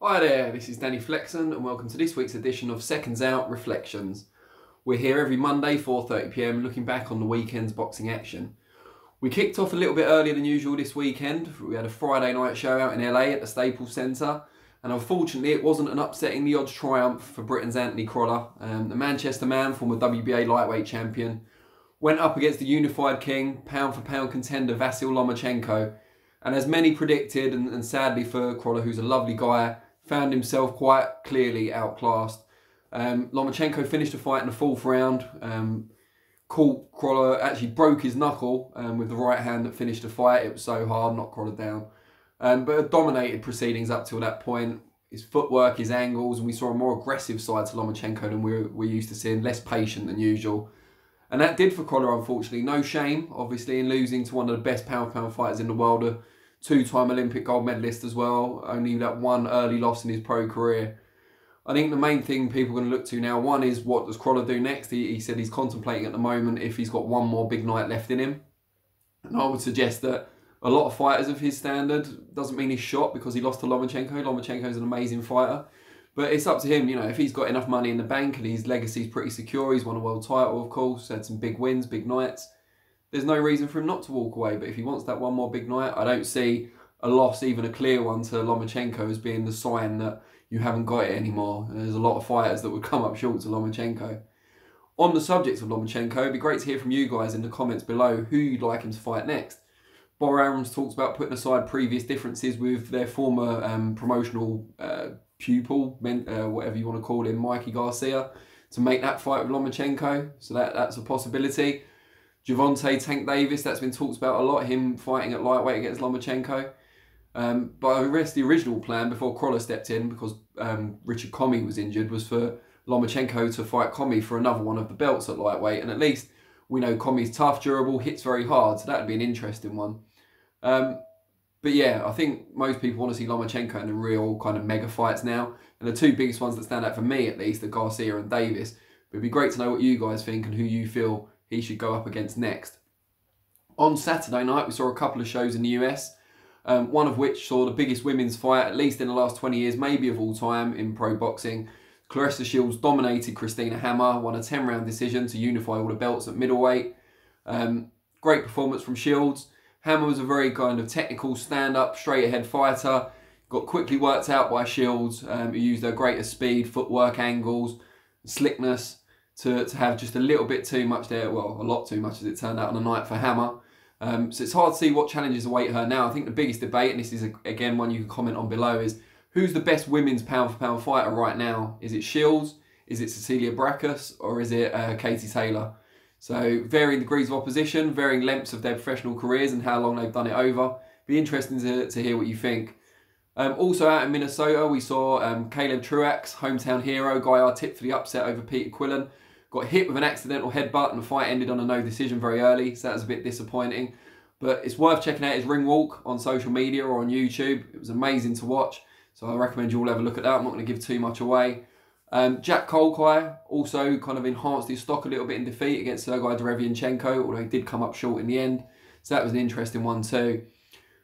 Hi there, this is Danny Flexen and welcome to this week's edition of SecondsOut ReFLEXions. We're here every Monday 4:30 p.m. looking back on the weekend's boxing action. We kicked off a little bit earlier than usual this weekend. We had a Friday night show out in LA at the Staples Centre, and unfortunately it wasn't an upsetting the odds triumph for Britain's Anthony Crolla. The Manchester man, former WBA lightweight champion, went up against the unified king, pound for pound contender Vasyl Lomachenko, and as many predicted, and sadly for Crolla, who's a lovely guy, found himself quite clearly outclassed. Lomachenko finished the fight in the fourth round. Caught Crolla, actually broke his knuckle with the right hand that finished the fight. It was so hard, knocked Crolla down. But dominated proceedings up till that point. His footwork, his angles, and we saw a more aggressive side to Lomachenko than we're used to seeing, less patient than usual. And that did for Crolla, unfortunately. No shame, obviously, in losing to one of the best pound-for-pound fighters in the world, a two-time Olympic gold medalist as well. Only that one early loss in his pro career. I think the main thing people are going to look to now, one is what does Crolla do next? He said he's contemplating at the moment if he's got one more big night left in him. And I would suggest that a lot of fighters of his standard, doesn't mean he's shot because he lost to Lomachenko. Lomachenko's an amazing fighter. But it's up to him, you know, if he's got enough money in the bank and his legacy's pretty secure, he's won a world title, of course, had some big wins, big nights, there's no reason for him not to walk away. But if he wants that one more big night, I don't see a loss, even a clear one, to Lomachenko as being the sign that you haven't got it anymore. And there's a lot of fighters that would come up short to Lomachenko. On the subject of Lomachenko, it'd be great to hear from you guys in the comments below who you'd like him to fight next. Bor Arams talks about putting aside previous differences with their former promotional pupil, whatever you want to call him, Mikey Garcia, to make that fight with Lomachenko. So that's a possibility. Gervonta Tank Davis, that's been talked about a lot, him fighting at lightweight against Lomachenko. But I guess the original plan before Crolla stepped in, because Richard Commey was injured, was for Lomachenko to fight Commey for another one of the belts at lightweight. And at least we know Commey's tough, durable, hits very hard, so that would be an interesting one. But yeah, I think most people want to see Lomachenko in the real kind of mega fights now. And the two biggest ones that stand out for me, at least, are Garcia and Davis. But it'd be great to know what you guys think and who you feel he should go up against next. On Saturday night, we saw a couple of shows in the US, one of which saw the biggest women's fight, at least in the last 20 years, maybe of all time, in pro boxing. Claressa Shields dominated Christina Hammer, won a 10-round decision to unify all the belts at middleweight. Great performance from Shields. Hammer was a very kind of technical, stand-up, straight-ahead fighter. Got quickly worked out by Shields, who used her greater speed, footwork, angles, slickness to have just a little bit too much there. Well, a lot too much as it turned out on the night for Hammer. So it's hard to see what challenges await her now. I think the biggest debate, and this is again one you can comment on below, is who's the best women's pound-for-pound fighter right now? Is it Shields? Is it Cecilia Brækhus? Or is it Katie Taylor? So varying degrees of opposition, varying lengths of their professional careers and how long they've done it over. Be interesting to hear what you think. Also out in Minnesota, we saw Caleb Truax, hometown hero, guy I tipped for the upset over Peter Quillen. Got hit with an accidental headbutt and the fight ended on a no decision very early, so that was a bit disappointing. But it's worth checking out his ring walk on social media or on YouTube. It was amazing to watch, so I recommend you all have a look at that. I'm not going to give too much away. Jack Colquhoun also kind of enhanced his stock a little bit in defeat against Sergei Derevyanchenko, although he did come up short in the end. So that was an interesting one too.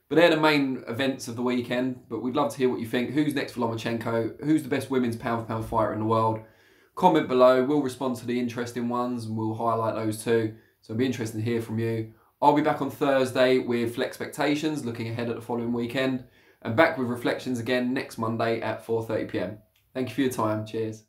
But they're the main events of the weekend, but we'd love to hear what you think. Who's next for Lomachenko? Who's the best women's pound-for-pound fighter in the world? Comment below, we'll respond to the interesting ones and we'll highlight those too. So it'll be interesting to hear from you. I'll be back on Thursday with FlexPectations, looking ahead at the following weekend. And back with ReFLEXions again next Monday at 4:30 p.m. Thank you for your time. Cheers.